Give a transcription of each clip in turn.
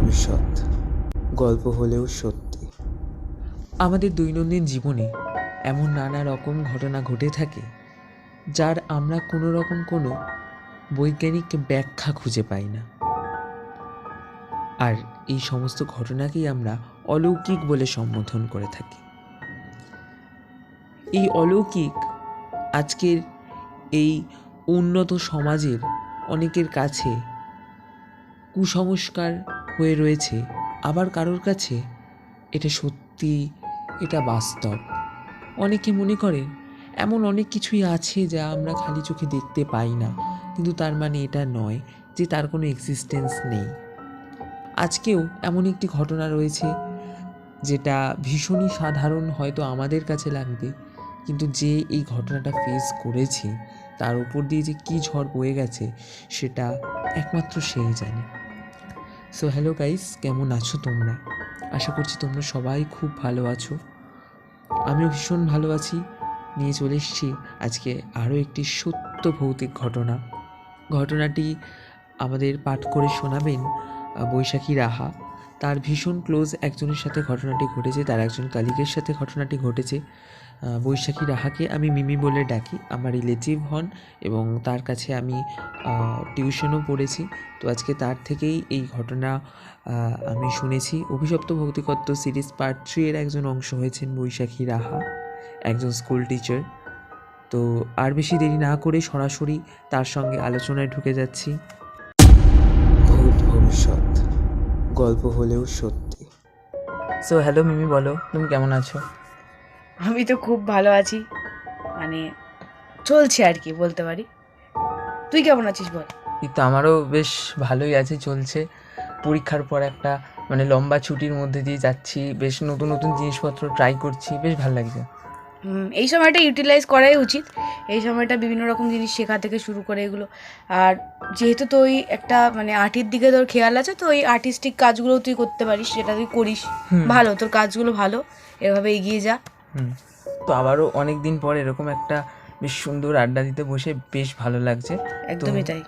ভবিষ্যৎ গল্প হলেও সত্যি। আমাদের দৈনন্দিন জীবনে এমন নানা রকম ঘটনা ঘটে থাকে যার আমরা কোনো বৈজ্ঞানিক ব্যাখ্যা খুঁজে পাই না, আর এই সমস্ত ঘটনাকেই আমরা অলৌকিক বলে সম্বোধন করে থাকি। এই অলৌকিক আজকের এই উন্নত সমাজের অনেকের কাছে কুসংস্কার হয়ে রয়েছে, আবার কারোর কাছে এটা সত্যি, এটা বাস্তব। অনেকে মনে করেন এমন অনেক কিছুই আছে যা আমরা খালি চোখে দেখতে পাই না, কিন্তু তার মানে এটা নয় যে তার কোনো এক্সিস্টেন্স নেই। আজকেও এমন একটি ঘটনা রয়েছে যেটা ভীষণই সাধারণ হয়তো আমাদের কাছে লাগবে, কিন্তু যে এই ঘটনাটা ফেস করেছে তার উপর দিয়ে যে কী ঝড় বয়ে গেছে সেটা একমাত্র সেই জানে। সো হ্যালো গাইস, কেমন আছো তোমরা? আশা করছি তোমরা সবাই খুব ভালো আছো। আমিও ভীষণ ভালো আছি। নিয়ে চলে এসেছি আজকে আরও একটি সত্য ভৌতিক ঘটনাটি আমাদের পাঠ করে শোনাবেন বৈশাখী রাহা। তার ভীষণ ক্লোজ একজনের সাথে ঘটনাটি ঘটেছে, তার একজন কালিগের সাথে ঘটনাটি ঘটেছে। বৈশাখী রাহাকে আমি মিমি বলে ডাকি, আমার রিলেটিভ হন এবং তার কাছে আমি টিউশনও পড়েছি। তো আজকে তার থেকেই এই ঘটনা আমি শুনেছি। অভিশপ্ত ভৌতিকত্ব সিরিজ পার্ট 3 এর একজন অংশ হয়েছেন বৈশাখী রাহা, একজন স্কুল টিচার। তো আর বেশি দেরি না করে সরাসরি তার সঙ্গে আলোচনায় ঢুকে যাচ্ছি। ভূত ভবিষ্যৎ গল্প হলেও সত্যি। সো হ্যালো মিমি, বলো তুমি কেমন আছো? আমি তো খুব ভালো আছি, মানে চলছে আর কি বলতে পারি। তুই কেমন আছিস বল? এই তো আমারও বেশ ভালোই আছে, চলছে। পরীক্ষার পর একটা লম্বা ছুটির মধ্যে দিয়ে যাচ্ছি, বেশ নতুন নতুন জিনিসপত্র ট্রাই করছি, বেশ ভালো লাগছে। এই সময়টা ইউটিলাইজ করাই উচিত। এই সময়টা বিভিন্ন রকম জিনিস শেখা থেকে শুরু করে এগুলো। আর যেহেতু তুই একটা আর্টের দিকে তোর খেয়াল আছে, তো ওই আর্টিস্টিক কাজগুলো তুই করতে পারিস, সেটা তুই করিস। ভালো, তোর কাজগুলো ভালো, এভাবে এগিয়ে যা। তো আবারও অনেক দিন পর এরকম একটা বেশ সুন্দর আড্ডা দিতে বসে বেশ ভালো লাগছে। একদমই তাই।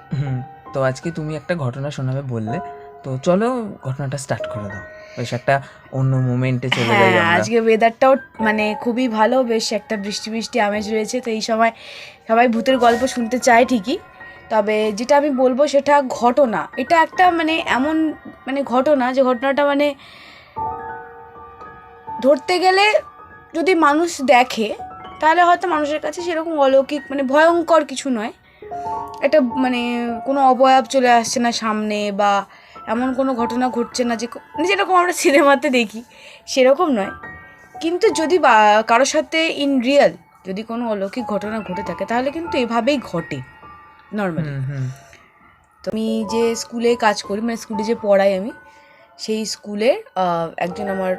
তো আজকে তুমি একটা ঘটনা শোনাবে বললে, তো চলো ঘটনাটা স্টার্ট করে দাও। বেশ একটা অন্য মোমেন্টে চলে যাই আমরা। আজকে ওয়েদারটাও খুবই ভালো, বেশ একটা বৃষ্টি বৃষ্টি আমেজ রয়েছে। তো এই সময় সবাই ভূতের গল্প শুনতে চায় ঠিকই, তবে যেটা আমি বলবো সেটা ঘটনা। এটা একটা এমন ঘটনা, যে ঘটনাটা ধরতে গেলে যদি মানুষ দেখে তাহলে হয়তো মানুষের কাছে সেরকম অলৌকিক ভয়ঙ্কর কিছু নয়। এটা কোনো অবয়ব চলে আসছে না সামনে, বা এমন কোনো ঘটনা ঘটছে না যে যেরকম আমরা সিনেমাতে দেখি সেরকম নয়। কিন্তু যদি কারোর সাথে ইন রিয়েল যদি কোনো অলৌকিক ঘটনা ঘটে থাকে তাহলে কিন্তু এভাবেই ঘটে নর্মালি। তো আমি যে স্কুলে কাজ করি, স্কুলে যে পড়াই আমি, সেই স্কুলের একজন আমার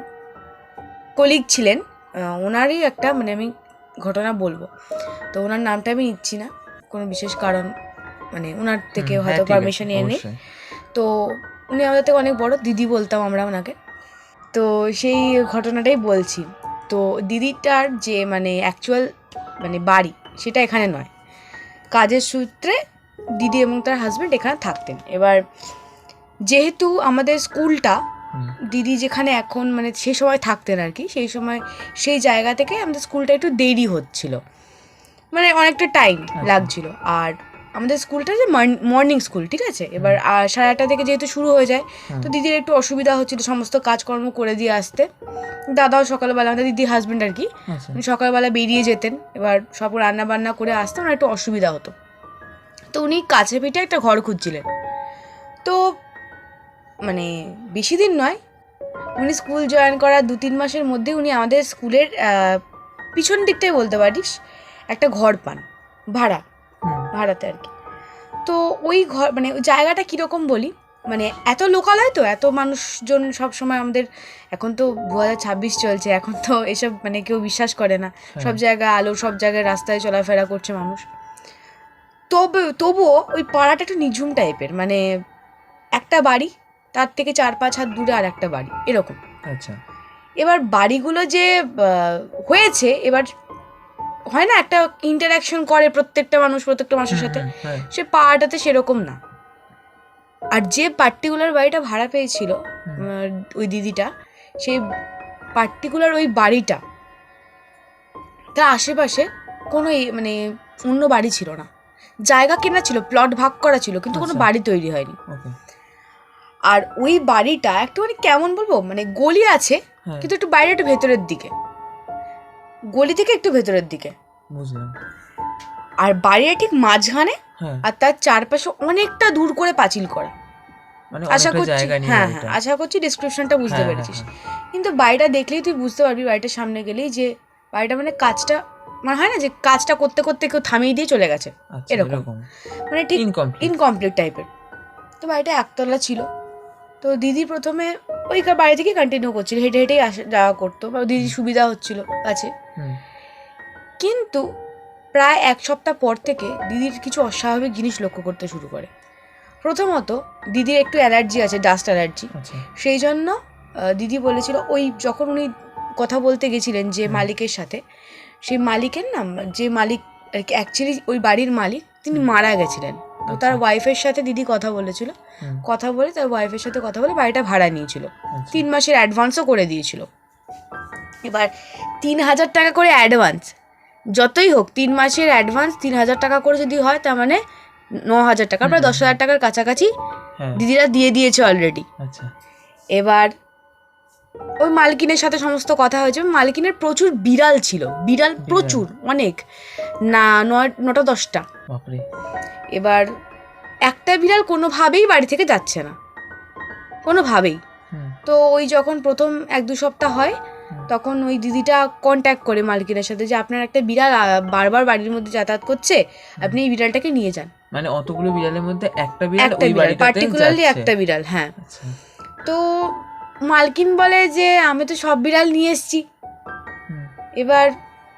কলিগ ছিলেন। ওনারই একটা আমি ঘটনা বলবো। তো ওনার নামটা আমি নিচ্ছি না, কোনো বিশেষ কারণ ওনার থেকে হয়তো পারমিশন নিয়ে নেই। তো উনি আমাদের থেকে অনেক বড়, দিদি বলতাম আমরা ওনাকে। তো সেই ঘটনাটাই বলছি। তো দিদিটার যে অ্যাকচুয়াল বাড়ি সেটা এখানে নয়, কাজের সূত্রে দিদি এবং তার হাজব্যান্ড এখানে থাকতেন। এবার যেহেতু আমাদের স্কুলটা দিদি যেখানে এখন সেই সময় থাকতেন আর কি, সেই সময় সেই জায়গা থেকে আমাদের স্কুলটা একটু দেরি হচ্ছিল, অনেকটা টাইম লাগছিল। আর আমাদের স্কুলটা যে মর্নিং স্কুল, ঠিক আছে। এবার 8:30 থেকে যেহেতু শুরু হয়ে যায়, তো দিদির একটু অসুবিধা হচ্ছিল সমস্ত কাজকর্ম করে দিয়ে আসতে। দাদাও সকালবেলা, আমাদের দিদির হাজব্যান্ড আর কি, সকালবেলা বেরিয়ে যেতেন। এবার সব রান্না বান্না করে আসতে ওনার একটু অসুবিধা হতো। তো উনি কাছে পিঠে একটা ঘর খুঁজছিলেন। তো বেশি দিন নয়, উনি স্কুল জয়েন করার 2-3 মাসের মধ্যে উনি আমাদের স্কুলের পিছন দিকটাই বলতে পারিস একটা ঘর পান, ভাড়াতে আর কি। তো ওই ঘর ওই জায়গাটা কীরকম বলি, এত লোকালয়, তো এত মানুষজন সব সময় আমাদের। এখন তো 2026 চলছে, এখন তো এসব কেউ বিশ্বাস করে না। সব জায়গায় আলো, সব জায়গায় রাস্তায় চলাফেরা করছে মানুষ। তবুও ওই পাড়াটা একটু নিঝুম টাইপের, একটা বাড়ি, তার থেকে 4-5 হাত দূরে আর একটা বাড়ি, এরকম। আচ্ছা। এবার বাড়িগুলো যে হয়েছে, এবার হয় না একটা ইন্টারাকশন করে প্রত্যেকটা মানুষের সাথে, সে পাড়াটাতে সেরকম না। আর যে পার্টিকুলার বাড়িটা ভাড়া পেয়েছিল ওই দিদিটা, সেই পার্টিকুলার ওই বাড়িটা, তার আশেপাশে কোনো মানে অন্য বাড়ি ছিল না, জায়গা কেনা ছিল, প্লট ভাগ করা ছিল, কিন্তু কোনো বাড়ি তৈরি হয়নি। আর ওই বাড়িটা একটু মানে কেমন বলবো, মানে গলি আছে কিন্তু একটু বাইরে, একটু ভেতরের দিকে, গলি থেকে একটু ভেতরের দিকে, বুঝলাম। আর বাড়িটা ঠিক মাঝখানে, আর তার চারপাশে অনেকটা দূর করে পাঁচিল করা। আশা করছি আশা করছি ডেসক্রিপশনটা বুঝতে পেরেছিস। কিন্তু বাড়িটা দেখলেই তুই বুঝতে পারবি, বাড়িটার সামনে গেলেই, যে বাড়িটা মানে কাজটা মানে হয় না যে কাজটা করতে করতে কেউ থামিয়ে দিয়ে চলে গেছে, এরকম মানে ঠিক ইনকমপ্লিট টাইপের। তো বাড়িটা একতলা ছিল। তো দিদি প্রথমে ওই বাড়ি থেকে কন্টিনিউ করছিল, হেঁটে হেঁটেই আসা যাওয়া করতো, দিদির সুবিধা হচ্ছিল আছে। কিন্তু প্রায় এক সপ্তাহ পর থেকে দিদির কিছু অস্বাভাবিক জিনিস লক্ষ্য করতে শুরু করে। প্রথমত দিদির একটু অ্যালার্জি আছে, ডাস্ট অ্যালার্জি। সেই জন্য দিদি বলেছিল, ওই যখন উনি কথা বলতে গেছিলেন যে মালিকের সাথে, সেই মালিকের নাম, যে মালিক অ্যাকচুয়ালি ওই বাড়ির মালিক, তিনি মারা গেছিলেন। তো তার ওয়াইফের সাথে দিদি কথা বলেছিল, কথা বলে তার ওয়াইফের সাথে কথা বলে বাড়িটা ভাড়া নিয়েছিল, 3 মাসের অ্যাডভান্সও করে দিয়েছিল। এবার 3,000 টাকা করে অ্যাডভান্স, যতই হোক 3 মাসের অ্যাডভান্স 3,000 টাকা করে যদি হয়, তার মানে 9,000 টাকা, প্রায় 10,000 টাকার কাছাকাছি দিদিরা দিয়ে দিয়েছে অলরেডি। এবার ওই মালকিনের সাথে সমস্ত কথা হয়েছে। মালকিনের প্রচুর বিড়াল ছিল, বিড়াল প্রচুর, অনেক না, 9টা 10টা। এবার একটা বিড়াল কোনোভাবেই বাড়ি থেকে যাচ্ছে না, কোনোভাবেই। তো ওই যখন প্রথম 1-2 সপ্তাহ হয়, তখন ওই দিদিটা কন্ট্যাক্ট করে মালকিনের সাথে যে আপনার একটা বিড়াল বারবার বাড়ির মধ্যে যাতায়াত করছে, আপনি এই বিড়ালটাকে নিয়ে যান। মানে অতগুলো বিড়ালের মধ্যে একটা বিড়াল ওই বাড়িটাতে পার্টিকুলারলি একটা বিড়াল। হ্যাঁ। তো মালকিন বলে যে আমি তো সব বিড়াল নিয়ে এসেছি। এবার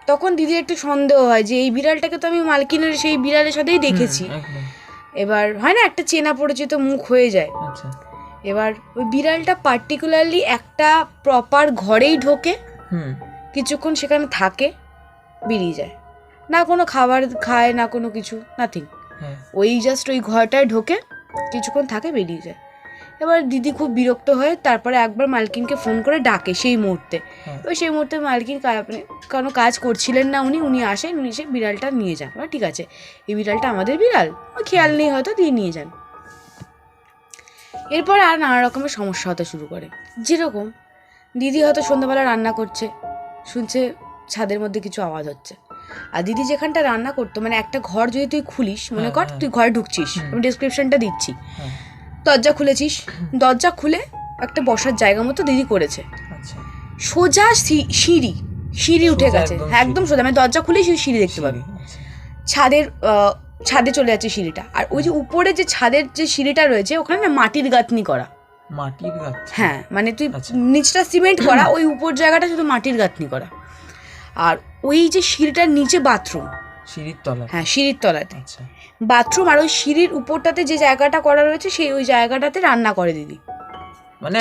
তখন দিদির একটু সন্দেহ হয় যে এই বিড়ালটাকে তো আমি মালকিনের সেই বিড়ালের সাথেই দেখেছি। এবার হয় না, একটা চেনা পরিচিত মুখ হয়ে যায়। এবার ওই বিড়ালটা পার্টিকুলারলি একটা প্রপার ঘরেই ঢোকে, কিছুক্ষণ সেখানে থাকে, বেরিয়ে যায়, না কোনো খাবার খায়, না কোনো কিছু, নাথিং। ওই জাস্ট ওই ঘরটায় ঢোকে, কিছুক্ষণ থাকে, বেরিয়ে যায়। এবার দিদি খুব বিরক্ত হয়ে তারপরে একবার মালকিনকে ফোন করে ডাকে সেই মুহূর্তে। এবার সেই মুহূর্তে মালকিন কোনো কাজ করছিলেন না, উনি আসেন, উনি এসে বিড়ালটা নিয়ে যান। ঠিক আছে, এই বিড়ালটা আমাদের বিড়াল, খেয়াল নেই হয়তো, দিয়ে নিয়ে যান। এরপর আর নানা রকমের সমস্যা হতে শুরু করে। যেরকম দিদি হয়তো সন্ধ্যাবেলা রান্না করছে, শুনছে ছাদের মধ্যে কিছু আওয়াজ হচ্ছে, আর দিদি যেখানটা রান্না করতো, মানে একটা ঘর যদি তুই খুলিস, মনে কর তুই ঘরে ঢুকছিস, আমি ডেসক্রিপশনটা দিচ্ছি, দরজা খুলেছিস, দরজা খুলে একটা বসার জায়গা মতো দিদি করেছে, সোজা সিঁড়ি উঠে গেছে, একদম সোজা, মানে দরজা খুলে সিঁড়ি দেখতে পাবি, ছাদে চলে যাচ্ছে সিঁড়িটা। আর ওই যে উপরে যে ছাদের যে সিঁড়িটা রয়েছে, ওখানে না মাটির গাঁথনি করা, হ্যাঁ, মানে তুই নিচটা সিমেন্ট করা, ওই উপর জায়গাটা শুধু মাটির গাঁথনি করা। আর ওই যে সিঁড়িটার নিচে বাথরুম, সিঁড়ির তলাতে বাথরুম, আর ওই সিঁড়ির উপরটাতে যে জায়গাটা করা রয়েছে, সেই ওই জায়গাটাতে রান্না করে দিদি,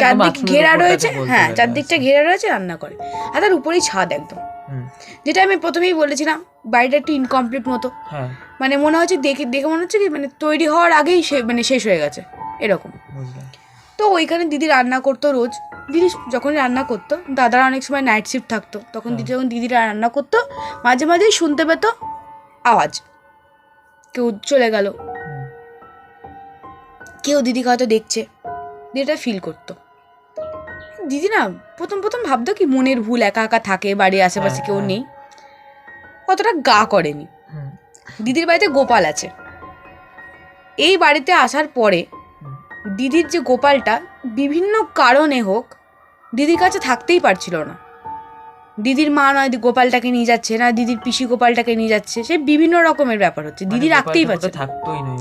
চারদিক ঘেরা রয়েছে, হ্যাঁ, চারদিকটা ঘেরা রয়েছে, রান্না করে। আর তার উপরেই ছাদ একদম, যেটা আমি প্রথমেই বলেছিলাম, বাড়িটা একটু ইনকমপ্লিট মতো, মানে মনে হচ্ছে দেখে মনে হচ্ছে কি মানে তৈরি হওয়ার আগেই মানে শেষ হয়ে গেছে এরকম। তো ওইখানে দিদি রান্না করতো রোজ। দিদি যখন রান্না করতো, দাদারা অনেক সময় নাইট শিফট থাকতো, তখন দিদি যখন দিদিরা রান্না করতো, মাঝে মাঝেই শুনতে পেতো আওয়াজ, কেউ চলে গেল, কেউ দিদিকে হয়তো দেখছে, দিদিটা ফিল করতো। দিদি না প্রথম ভাবতো কি মনের ভুল, একা একা থাকে, বাড়ির আশেপাশে কেউ নেই, অতটা গা করেনি। দিদির বাড়িতে গোপাল আছে। এই বাড়িতে আসার পরে দিদির যে গোপালটা বিভিন্ন কারণে হোক দিদির কাছে থাকতেই পারছিল না। দিদির মা নয় গোপালটাকে নিয়ে যাচ্ছে, না দিদির পিসি গোপালটাকে নিয়ে যাচ্ছে, সে বিভিন্ন রকমের ব্যাপার হচ্ছে, দিদি রাখতেই পারছে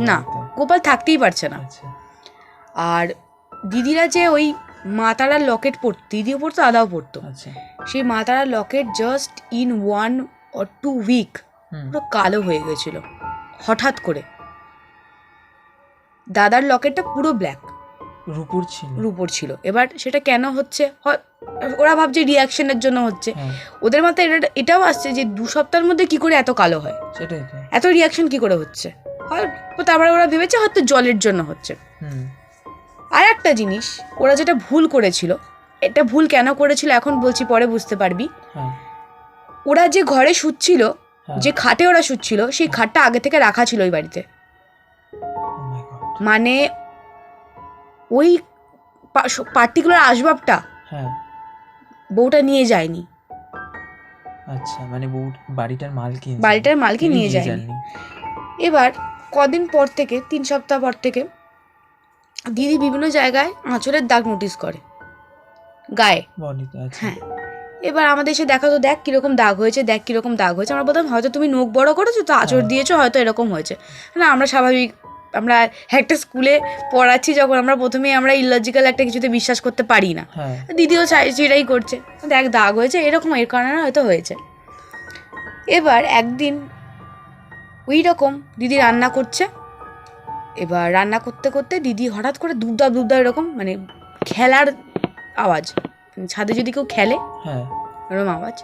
না, গোপাল থাকতেই পারছে না। আর দিদিরা যে ওই মা তারার লকেট পড়তো, দিদিও পড়তো, দাদাও পড়তো, সেই মা তারার locket just in 1 or 2 week পুরো কালো হয়ে গেছিল হঠাৎ করে। দাদার লকেটটা পুরো ব্ল্যাক, রূপোর ছিল। এবার সেটা কেন হচ্ছে, ওরা ভাবছে রিয়াকশনের জন্য হচ্ছে, ওদের মাথায় এটাও আসছে যে 2 সপ্তাহের মধ্যে কি করে এত কালো হয়, এত রিয়াকশন কি করে হচ্ছে, তারপরে ওরা ভেবেছে হয়তো জলের জন্য হচ্ছে। আর একটা জিনিস, ওরা যেটা ভুল করেছিল, এটা ভুল কেন করেছিল এখন বলছি, পরে বুঝতে পারবি। হ্যাঁ ওরা যে ঘরে শুচ্ছিল, হ্যাঁ। যে খাটে ওরা শুচ্ছিল, সেই খাটটা আগে থেকে রাখা ছিল ওই বাড়িতে। Oh my God. মানে ওই পার্টিকুলার আসবাবটা হ্যাঁ বউটা নিয়ে যায়নি, আচ্ছা, মানে বাড়িটার মালকিন বাড়িটার মালকিন তিনি নিয়ে নিয়ে যায়নি। যাননি। এবার কদিন পর থেকে, 3 সপ্তাহ পর থেকে দিদি বিভিন্ন জায়গায় আঁচলের দাগ নোটিস করে গায়ে। বডিতে আছে। হ্যাঁ, এবার আমাদের এসে দেখাতো, দেখ কিরকম দাগ হয়েছে, দেখ কিরকম দাগ হয়েছে। আমরা বলতাম হয়তো তুমি নখ বড় করেছো তো আঁচড় দিয়েছো, হয়তো এরকম হয়েছে। না, আমরা স্বাভাবিক, আমরা একটা স্কুলে পড়াচ্ছি যখন, আমরা প্রথমেই আমরা ইলজিক্যাল একটা কিছুতে বিশ্বাস করতে পারি না। হ্যাঁ দিদিও সেটাই করছে, দেখ দাগ হয়েছে এরকম, এর কারণে হয়তো হয়েছে। এবার একদিন ওই রকম দিদি রান্না করছে, এবার রান্না করতে করতে দিদি হঠাৎ করে দুবদা দুবদা এরকম, মানে খেলার আওয়াজ, ছাদে যদি কেউ খেলে হ্যাঁ এরকম আওয়াজ।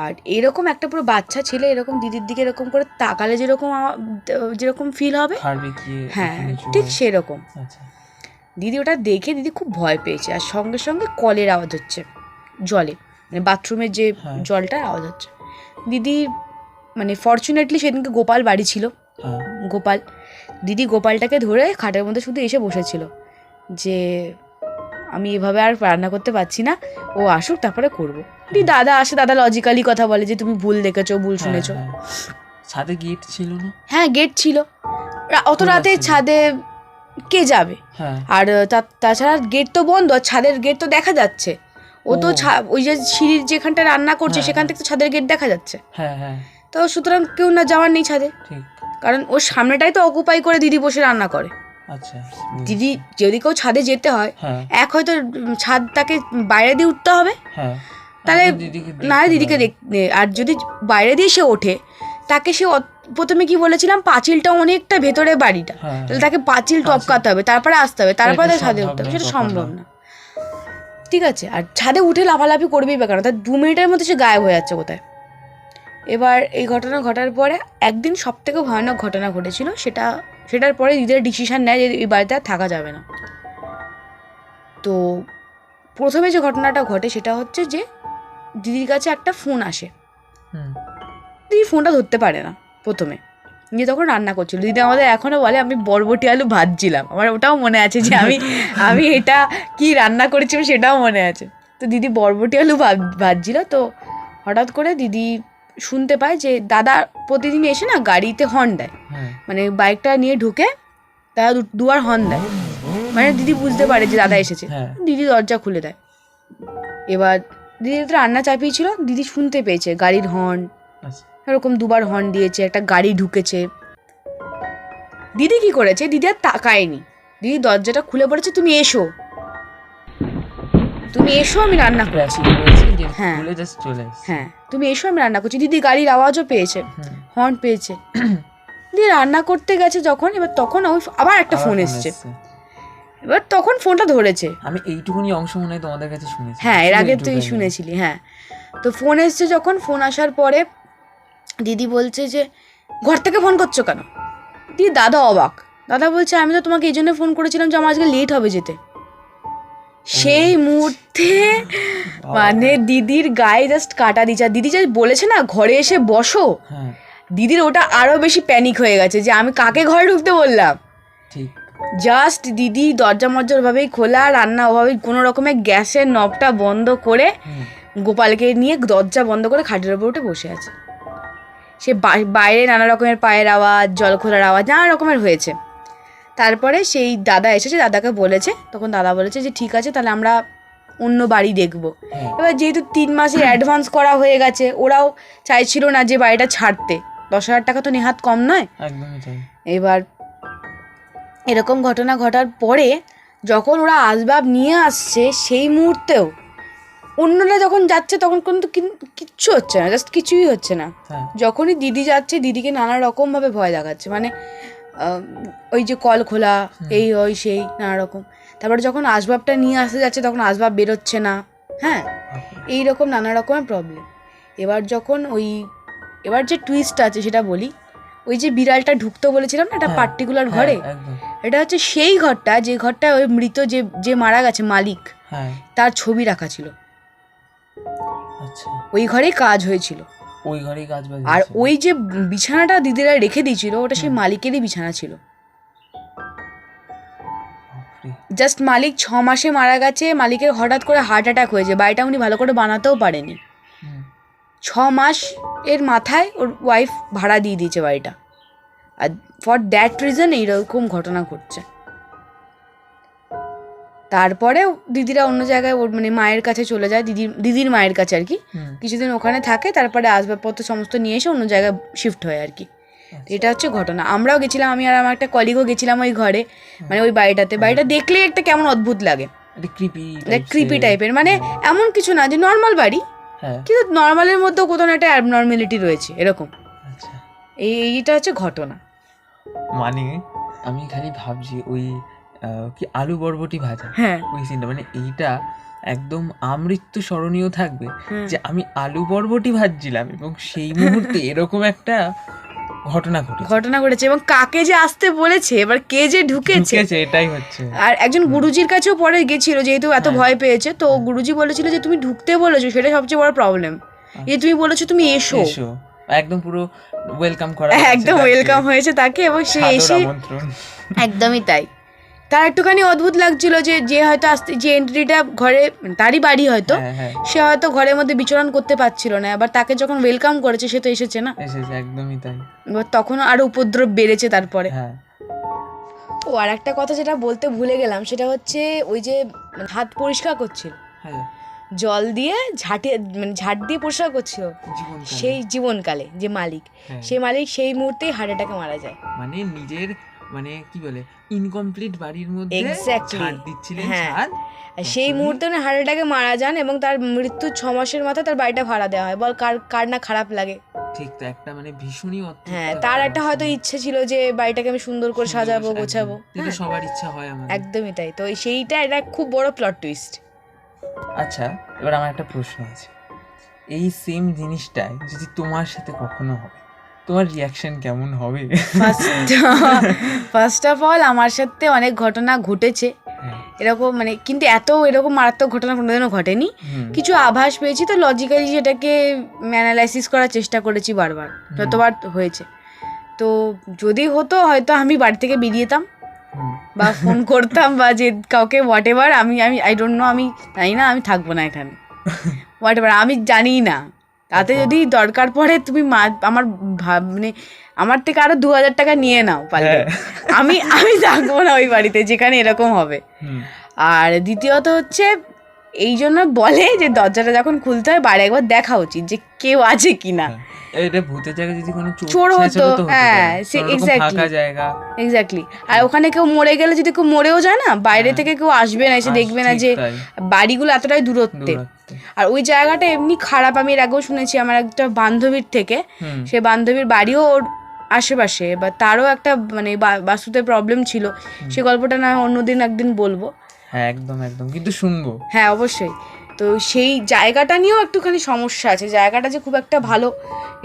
আর এরকম একটা পুরো বাচ্চা ছেলে এরকম দিদির দিকে এরকম করে তাকালে যেরকম যেরকম ফিল হবে, হাড়বে কি? হ্যাঁ ঠিক সেরকম। আচ্ছা দিদি ওটা দেখে দিদি খুব ভয় পেয়েছে, আর সঙ্গে সঙ্গে কলের আওয়াজ হচ্ছে, জলে, মানে বাথরুমের যে হ্যাঁ। জলটার আওয়াজ হচ্ছে। দিদি মানে ফর্চুনেটলি সেদিনকে গোপাল বাড়ি ছিল, হ্যাঁ গোপাল, দিদি গোপালটাকে ধরে খাটের মধ্যে শুধু এসে বসেছিল যে আমি এভাবে আর রান্না করতে পারছি না, ও আসুক তারপরে করবো। দিদি দাদা আসে, দাদা লজিক্যালি কথা বলে যে তুমি ভুল দেখেছো, ভুল শুনেছো। হ্যাঁ, ছাদে গেট ছিল না? হ্যাঁ গেট ছিল, অত খোলা রাতে ছিল। ছাদে কে যাবে? হ্যাঁ আর তাছাড়া গেট তো বন্ধ, আর ছাদের গেট তো দেখা যাচ্ছে। ও তো ওই যে সিঁড়ির যেখানটা রান্না করছে হ্যাঁ, সেখান থেকে তো ছাদের গেট দেখা যাচ্ছে। হ্যাঁ হ্যাঁ তো সুতরাং কেউ না যাওয়ার নেই ছাদে, ঠিক। কারণ ওর সামনেটাই তো অকুপাই করে দিদি বসে রান্না করে। আচ্ছা দিদি যদি কেউ ছাদে যেতে হয়, হ্যাঁ এক হয়তো ছাদটাকে বাইরে দিয়ে উঠতে হবে, হ্যাঁ, তাহলে দিদিকে না দিদিকে দেখতে, আর যদি বাইরে দিয়ে সে ওঠে, তাকে সে প্রথমে কি বলেছিলাম, পাঁচিলটা অনেকটা ভেতরে বাড়িটা, হ্যাঁ, তাহলে তাকে পাঁচিল টপকাতে হবে, তারপরে আসতে হবে, তারপরে তাকে ছাদে উঠতে হবে, সেটা সম্ভব না। ঠিক আছে, আর ছাদে উঠে লাফালাফি করবেই বা কেন, তার 2 মিনিটের মধ্যে সে গায়েব হয়ে যাচ্ছে কোথায়। এবার এই ঘটনা ঘটার পরে একদিন সব থেকে ভয়ানক ঘটনা ঘটেছিল, সেটার পরে দিদির ডিসিশন নেয় যে এই বাড়িতে আর থাকা যাবে না। তো প্রথমে যে ঘটনাটা ঘটে সেটা হচ্ছে যে দিদির কাছে একটা ফোন আসে, দিদি ফোনটা ধরতে পারে না প্রথমে, নিয়ে তখন রান্না করছিল। দিদি আমাদের এখনও বলে আমি বরবটি আলু ভাজছিলাম, আমার ওটাও মনে আছে যে আমি এটা কি রান্না করেছিলাম সেটাও মনে আছে। তো দিদি বরবটি আলু ভাজছিল, তো হঠাৎ করে দিদি শুনতে পায় যে দাদা প্রতিদিন এসে না গাড়িতে হর্ন দেয়, মানে বাইকটা নিয়ে ঢুকে দাদা দুবার হর্ন দেয়, মানে দিদি বুঝতে পারে যে দাদা এসেছে। দিদি দরজা খুলে দেয়। এবার দিদি তো রান্না চাপিয়েছিল, দিদি শুনতে পেয়েছে গাড়ির হর্ন, এরকম 2বার হর্ন দিয়েছে, একটা গাড়ি ঢুকেছে। দিদি কি করেছে, দিদি আর তাকায়নি, দিদি দরজাটা খুলে পড়েছে, তুমি এসো আমি রান্না করছি। হ্যাঁ হ্যাঁ, তুমি এসো আমি রান্না করছি। দিদি গাড়ির আওয়াজও পেয়েছে, হর্ন পেয়েছে, দিদি রান্না করতে গেছে যখন, এবার তখন আবার একটা ফোন এসছে, এবার তখন ফোনটা ধরেছে। আমি এইটুকুনি অংশ মনে হয় তোমাদের কাছে শুনেছি। হ্যাঁ, এর আগে তুই শুনেছিলি। হ্যাঁ, তো ফোন এসছে যখন, ফোন আসার পরে দিদি বলছে যে ঘর থেকে ফোন করছো কেন? দিদি দাদা অবাক, দাদা বলছে আমি তো তোমাকে এই জন্য ফোন করেছিলাম যে আমার আজকে লেট হবে যেতে। সেই মুহূর্তে মানে দিদির গায়ে জাস্ট কাটা দিচ্ছে। আর দিদি যে বলেছে না ঘরে এসে বসো, দিদির ওটা আরো বেশি প্যানিক হয়ে গেছে যে আমি কাকে ঘরে ঢুকতে বললাম। জাস্ট দিদি দরজা মরজার ভাবেই খোলা, রান্না ওভাবেই কোনো রকমে গ্যাসের নবটা বন্ধ করে গোপালকে নিয়ে দরজা বন্ধ করে খাটের ওপর উঠে বসে আছে। সে বাইরে নানা রকমের পায়ের আওয়াজ, জল খোলার আওয়াজ, নানা রকমের হয়েছে। তারপরে সেই দাদা এসেছে, দাদাকে বলেছে, তখন দাদা বলেছে যে ঠিক আছে তাহলে আমরা অন্য বাড়ি দেখবো। এবার যেহেতু 3 মাসের অ্যাডভান্স করা হয়ে গেছে, ওরাও চাইছিল না যে বাড়িটা ছাড়তে, 10,000 টাকা তো নেহাত কম নয়। এবার এরকম ঘটনা ঘটার পরে যখন ওরা আসবাব নিয়ে আসছে, সেই মুহূর্তেও অন্যরা যখন যাচ্ছে তখন কিন্তু কিচ্ছু হচ্ছে না, জাস্ট কিছুই হচ্ছে না। যখনই দিদি যাচ্ছে, দিদিকে নানা রকমভাবে ভয় দেখাচ্ছে, মানে ওই যে কল খোলা, এই ওই সেই নানা রকম। তারপরে যখন আসবাবটা নিয়ে আসতে যাচ্ছে তখন আসবাব বেরোচ্ছে না, হ্যাঁ, এইরকম নানা রকমের প্রবলেম। এবার যে টুইস্ট আছে সেটা বলি, ওই যে বিড়ালটা ঢুকতো বলেছিলাম না একটা হ্যাঁ, পার্টিকুলার হ্যাঁ, ঘরে, একদম। এটা হচ্ছে সেই ঘরটা যে ঘরটা ওই মৃত যে যে মারা গেছে মালিক, হ্যাঁ, তার ছবি রাখা ছিল। আচ্ছা, ওই ঘরেই কাজ হয়েছিল। ওই ঘরেই কাজ বাজ আর হয়েছে। ওই যে বিছানাটা দিদিরা রেখে দিয়েছিল ওটা সেই হুম। মালিকেরই বিছানা ছিল। বাপরে। জাস্ট মালিক 6 মাসে মারা গেছে, মালিকের হঠাৎ করে হার্ট অ্যাটাক হয়েছে, বাড়িটা উনি ভালো করে বানাতেও পারেনি। হুম। 6 মাস এর মাথায় ওর ওয়াইফ ভাড়া দিয়ে দিয়েছে বাড়িটা, আর ফর দ্যাট রিজন এইরকম ঘটনা ঘটছে। তারপরে দিদিরা অন্য জায়গায় ওর মানে মায়ের কাছে চলে যায়, দিদির মায়ের কাছে আর কি, হুম। কিছুদিন ওখানে থাকে, তারপরে আসবাবপত্র সমস্ত নিয়ে এসে অন্য জায়গায় শিফট হয় আর কি। এটা হচ্ছে ঘটনা। আমরাও গেছিলাম, আমি আর আমার একটা কলিগও গেছিলাম ওই ঘরে, মানে ওই বাড়িটাতে। বাড়িটা দেখলেই একটা কেমন অদ্ভুত লাগে, এটা ক্রিপি টাইপের, মানে এমন কিছু না যে নর্মাল বাড়ি, হ্যাঁ, কিন্তু নর্মালের মধ্যেও কোথাও না একটা অ্যাবনর্মালিটি রয়েছে এরকম। আচ্ছা। এইটা হচ্ছে ঘটনা। মানে আমি খালি ভাবছি ওই কি আলু বরবটি ভাজা, হ্যাঁ ওই সিনটা, মানে এইটা একদম আমৃত্যু স্মরণীয় থাকবে হ্যাঁ। যে আমি আলু বরবটি ভাজছিলাম এবং সেই মুহূর্তে এরকম একটা ঘটনা ঘটেছে, এবং কাকে যে আসতে বলেছে, এবার কে যে ঢুকেছে। ঘটেছে, এটাই হচ্ছে। আর একজন গুরুজির কাছেও পরে গেছিল, যেহেতু এত হ্যাঁ। ভয় পেয়েছে, তো গুরুজি বলেছিল যে তুমি ঢুকতে বলেছো, সেটা সবচেয়ে বড় প্রবলেম। এই তুমি বলেছো তুমি এসো, এসো, একদম পুরো ওয়েলকাম করা, একদম ওয়েলকাম হয়েছে তাকে, এবং সে এসে একদমই তাই। তার একটুখানি অদ্ভুত লাগছিল যে যে হয়তো আসতে, যে এন্ট্রিটা ঘরে, তারই বাড়ি হয়তো, সে হয়তো ঘরের মধ্যে বিচরণ করতে পারছিল না, এবার তাকে যখন ওয়েলকাম করেছে সে তো এসেছে না, এসেছে, একদমই তাই। এবার তখন আরো উপদ্রব বেড়েছে তারপরে। হ্যাঁ, ও আর একটা কথা যেটা বলতে ভুলে গেলাম, সেটা হচ্ছে ওই যে হাত পরিষ্কার করছিল, হ্যাঁ, জল দিয়ে ঝাঁট দিয়ে পরিষ্কার করছিল, জীবনকালে। সেই জীবনকালে যে মালিক, হ্যাঁ। সেই মালিক সেই মুহূর্তেই হার্ট অ্যাটাকে মারা যায়। মানে নিজের মানে কি বলে ইনকমপ্লিট বাড়ির মধ্যে Exactly. ছাদ দিচ্ছিলেন, হ্যাঁ। ছাদ। আর সেই মুহূর্তে উনি হার্ট অ্যাটাকে মারা যান, এবং তার মৃত্যুর 6 মাসের মাথায় তার বাড়িটা ভাড়া দেওয়া হয়। বল কার না খারাপ লাগে। ঠিক তো, একটা মানে ভীষণই অদ্ভুত। হ্যাঁ, তার একটা হয়তো ইচ্ছে ছিল যে বাড়িটাকে আমি সুন্দর করে সাজাবো, গোছাবো। কিন্তু সবার ইচ্ছা হয় আমাদের। একদমই তাই। তো সেইটা এটা খুব বড় প্লট টুইস্ট। আচ্ছা, এবার আমার একটা প্রশ্ন আছে, এই সেম জিনিসটাই যদি তোমার সাথে কখনো হবে, তোমার রিয়াকশন কেমন হবে? ফার্স্ট অফ অল আমার সাথে অনেক ঘটনা ঘটেছে এরকম, মানে কিন্তু এরকম মারাত্মক ঘটনা কোনোদিনও ঘটেনি। কিছু আভাস পেয়েছি, তো লজিক্যালি সেটাকে অ্যানালাইসিস করার চেষ্টা করেছি বারবার, যতবার হয়েছে। তো যদি হতো হয়তো আমি বাড়ি থেকে বেরিয়ে যেতাম, বা ফোন করতাম, বা যে কাউকে হোয়াট এভার, আমি আই ডোন্ট নো, আমি জানি না, আমি থাকবো না এখানে, হোয়াট এভার, আমি জানি না। তাতে যদি দরকার পড়ে তুমি আমার মানে আমার থেকে আরো 2000 টাকা নিয়ে নাও পারলে, আমি থাকবো না ওই বাড়িতে যেখানে এরকম হবে। আর দ্বিতীয়ত হচ্ছে এই জন্য বলে যে দরজাটা যখন খুলতে হয় বাইরে একবার দেখা উচিত যে কেউ আছে কিনা। এটা ভূতের জায়গায় যদি কোনো চোর হতো, হ্যাঁ এক্স্যাক্টলি। আর ওখানে কেউ মরে গেলে, যদি কেউ মরেও যায় না, বাইরে থেকে কেউ আসবে না, এসে দেখবে না, যে বাড়িগুলো এতটাই দূরত্বে। আর ওই জায়গাটা এমনি খারাপ, আমি এর আগেও শুনেছি আমার একটা বান্ধবীর থেকে, সে বান্ধবীর বাড়িও ওর আশেপাশে, বা তারও একটা মানে বাস্তুতে প্রবলেম ছিল। সে গল্পটা না অন্যদিন একদিন বলবো। হ্যাঁ, একদম একদম, কিন্তু শুনবো। হ্যাঁ, অবশ্যই। তো সেই জায়গাটা নিয়েও একটুখানি সমস্যা আছে, জায়গাটা যে খুব একটা ভালো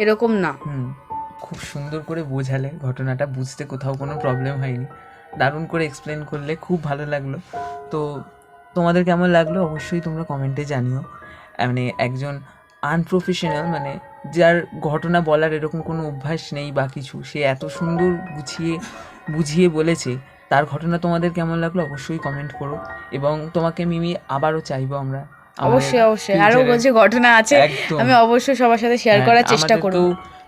এরকম না। খুব সুন্দর করে বোঝালে ঘটনাটা, বুঝতে কোথাও কোনো প্রবলেম হয়নি, দারুণ করে এক্সপ্লেন করলে, খুব ভালো লাগলো। তো তোমাদের কেমন লাগলো অবশ্যই তোমরা কমেন্টে জানিও। মানে একজন আনপ্রফেশনাল, মানে যার ঘটনা বলার এরকম কোনো অভ্যাস নেই বা কিছু, সে এত সুন্দর বুঝিয়ে বলেছে, তার ঘটনা তোমাদের কেমন লাগলো অবশ্যই কমেন্ট করো। এবং তোমাকে মিমি আবারও চাইবো আমরা, অবশ্যই আরো যে ঘটনা আছে আমি অবশ্যই সবার সাথে শেয়ার করার চেষ্টা করব।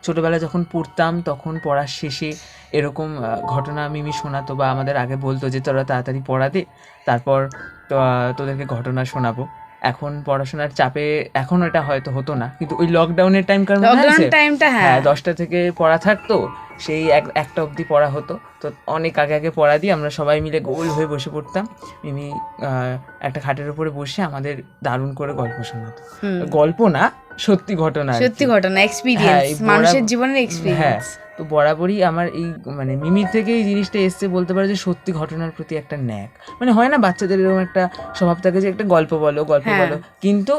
ছোটবেলায় যখন পড়তাম তখন পড়ার শেষে এরকম ঘটনা মিমি শোনাতো, বা আমাদের আগে বলতো যে তোরা তাড়াতাড়ি পড়া দে, তারপর তোদেরকে ঘটনা শোনাবো। এখন পড়াশোনার চাপে এখন এটা হয়তো হতো না, কিন্তু ওই লকডাউনের টাইমটা, হ্যাঁ 10টা থেকে পড়া থাকতো, সেই 1টা অবধি পড়া হতো। তো অনেক আগে পড়া দিয়ে আমরা সবাই মিলে গোল হয়ে বসে পড়তাম, মিমি একটা খাটের উপরে বসে আমাদের দারুণ করে গল্প শোনাতো। গল্প না, সত্যি ঘটনা, এক্সপেরিয়েন্স, মানুষের জীবনের এক্সপেরিয়েন্স। তো বরাবরই আমার এই মানে মিমির থেকে এই জিনিসটা এসছে, বলতে পারো যে সত্যি ঘটনার প্রতি একটা ন্যাক, মানে হয় না বাচ্চাদের এরকম একটা স্বভাব থাকে যে একটা গল্প বলো, কিন্তু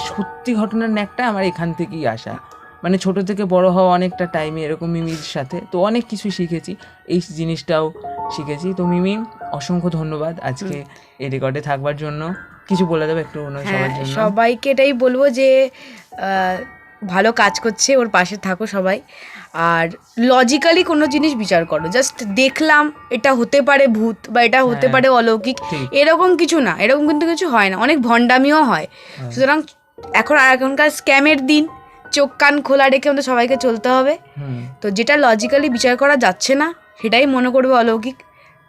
সত্যি ঘটনার ন্যাকটা আমার এখান থেকেই আসা। মানে ছোট থেকে বড় হওয়া অনেকটা টাইমে এরকম মিমির সাথে, তো অনেক কিছু শিখেছি, এই জিনিসটাও শিখেছি। তো মিমি অসংখ্য ধন্যবাদ আজকে এই রেকর্ডে থাকবার জন্য। কিছু বলে দেবে একটু অন্য হ্যাঁ, সবার জন্য? সবাইকে এটাই বলবো যে ভালো কাজ করছে, ওর পাশে থাকো সবাই। আর লজিক্যালি কোনো জিনিস বিচার করো, জাস্ট দেখলাম এটা হতে পারে ভূত বা এটা হতে পারে অলৌকিক, ঠিক। এরকম কিছু না, এরকম কিন্তু কিছু হয় না, অনেক ভণ্ডামিও হয়। সুতরাং এখনকার স্ক্যামের দিন, চোখ কান খোলা রেখে আমাদের সবাইকে চলতে হবে। তো যেটা লজিক্যালি বিচার করা যাচ্ছে না সেটাই মনে করবে অলৌকিক,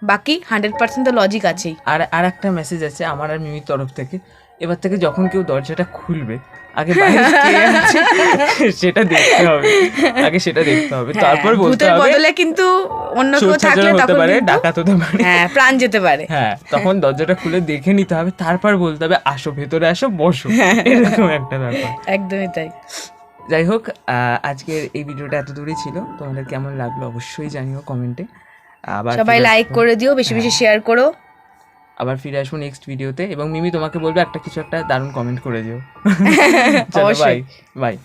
বাকি 100% তো লজিক আছেই। আর একটা মেসেজ আছে আমার আর মিমির তরফ থেকে, এবার থেকে যখন কেউ দরজাটা খুলবে আগে বাইরে কে আছে সেটা দেখতে হবে, আগে সেটা দেখতে হবে, তারপর বলতে ভূতের হবে। বদলে কিন্তু অন্য কেউ চোর ছাচর থাকলে হতে তখন পারে, কিন্তু ডাকাত হতে পারে, হ্যাঁ, প্রাণ যেতে পারে। হ্যাঁ, তখন দরজাটা খুলে দেখে নিতে হবে, তারপর বলতে হবে আসো ভেতরে আসো বসো, এরকম একটা ব্যাপার। একদমই তাই। যাই হোক, আজকের এই ভিডিওটা এত দূরই ছিল, তোমাদের কেমন লাগলো অবশ্যই জানিও কমেন্টে। আবার সবাই ফিরে লাইক আসবো। করে দিও, বেশি বেশি শেয়ার করো। আবার ফিরে আসবো নেক্সট ভিডিওতে, এবং মিমি তোমাকে বলবো একটা কিছু একটা দারুণ কমেন্ট করে দিও। চলো, বাই অবশ্যই। বাই।